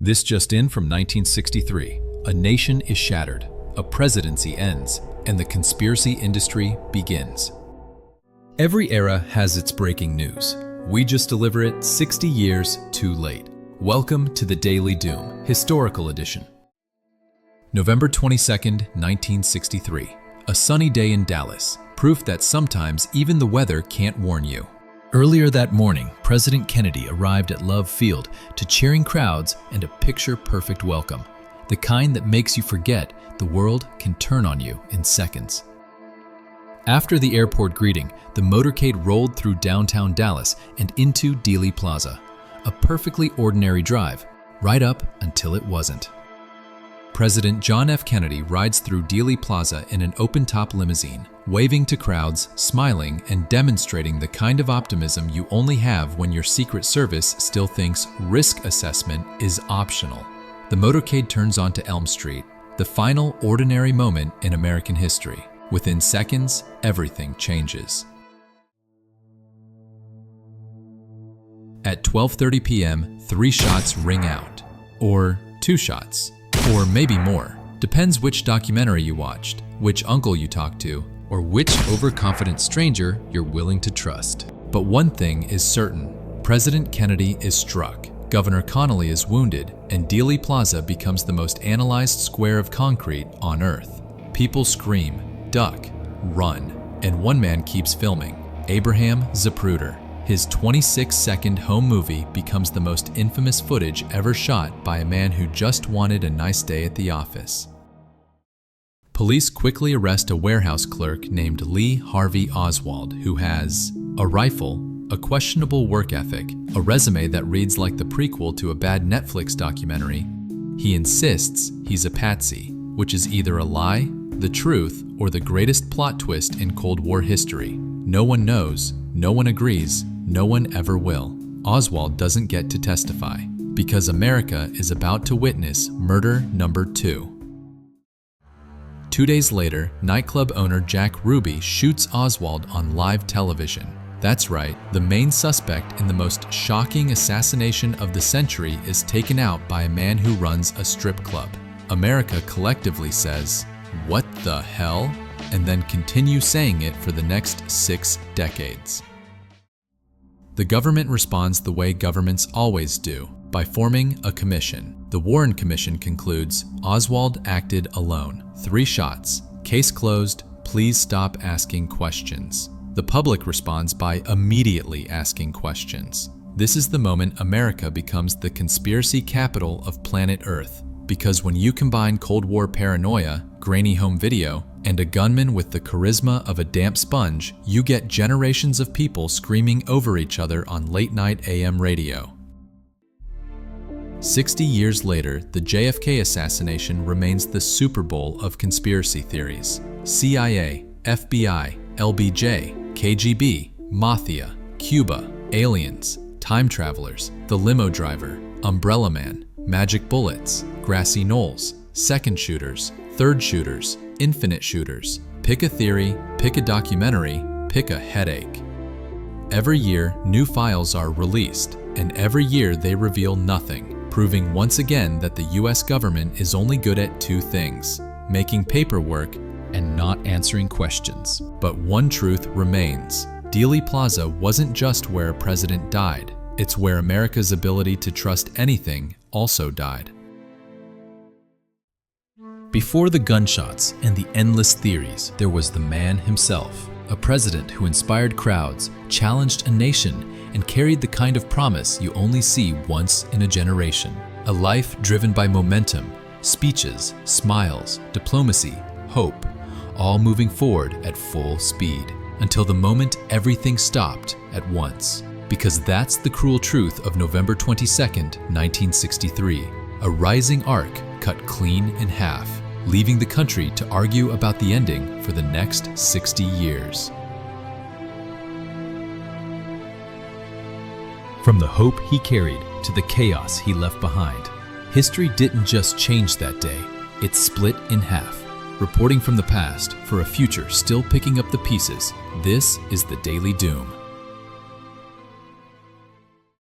This just in from 1963. A nation is shattered, a presidency ends, and the conspiracy industry begins. Every era has its breaking news. We just deliver it 60 years too late. Welcome to the Daily Doom, Historical Edition. November 22nd, 1963. A sunny day in Dallas. Proof that sometimes even the weather can't warn you. Earlier that morning, President Kennedy arrived at Love Field to cheering crowds and a picture-perfect welcome. The kind that makes you forget the world can turn on you in seconds. After the airport greeting, the motorcade rolled through downtown Dallas and into Dealey Plaza. A perfectly ordinary drive, right up until it wasn't. President John F. Kennedy rides through Dealey Plaza in an open-top limousine, waving to crowds, smiling, and demonstrating the kind of optimism you only have when your Secret Service still thinks risk assessment is optional. The motorcade turns onto Elm Street, the final ordinary moment in American history. Within seconds, everything changes. At 12:30 p.m., 3 shots ring out. Or 2 shots. Or maybe more. Depends which documentary you watched, which uncle you talked to, or which overconfident stranger you're willing to trust. But one thing is certain. President Kennedy is struck, Governor Connally is wounded, and Dealey Plaza becomes the most analyzed square of concrete on Earth. People scream, duck, run, and one man keeps filming. Abraham Zapruder. His 26-second home movie becomes the most infamous footage ever shot by a man who just wanted a nice day at the office. Police quickly arrest a warehouse clerk named Lee Harvey Oswald, who has a rifle, a questionable work ethic, a resume that reads like the prequel to a bad Netflix documentary. He insists he's a patsy, which is either a lie, the truth, or the greatest plot twist in Cold War history. No one knows, no one agrees, no one ever will. Oswald doesn't get to testify, because America is about to witness murder number 2. 2 days later, nightclub owner Jack Ruby shoots Oswald on live television. That's right, the main suspect in the most shocking assassination of the century is taken out by a man who runs a strip club. America collectively says, "What the hell?" and then continue saying it for the next 6 decades. The government responds the way governments always do, by forming a commission. The Warren Commission concludes, Oswald acted alone. 3 shots. Case closed. Please stop asking questions. The public responds by immediately asking questions. This is the moment America becomes the conspiracy capital of planet Earth. Because when you combine Cold War paranoia, grainy home video, and a gunman with the charisma of a damp sponge, you get generations of people screaming over each other on late-night AM radio. 60 years later, the JFK assassination remains the Super Bowl of conspiracy theories. CIA, FBI, LBJ, KGB, Mafia, Cuba, aliens, time travelers, the limo driver, Umbrella Man, magic bullets, grassy knolls, second shooters, third shooters, infinite shooters. Pick a theory, pick a documentary, pick a headache. Every year, new files are released, and every year they reveal nothing, proving once again that the US government is only good at 2 things: making paperwork and not answering questions. But one truth remains. Dealey Plaza wasn't just where a president died. It's where America's ability to trust anything also died. Before the gunshots and the endless theories, there was the man himself, a president who inspired crowds, challenged a nation, and carried the kind of promise you only see once in a generation. A life driven by momentum, speeches, smiles, diplomacy, hope, all moving forward at full speed, until the moment everything stopped at once. Because that's the cruel truth of November 22nd, 1963, a rising arc cut clean in half, leaving the country to argue about the ending for the next 60 years. From the hope he carried to the chaos he left behind, history didn't just change that day, it split in half. Reporting from the past for a future still picking up the pieces, this is the Daily Doom.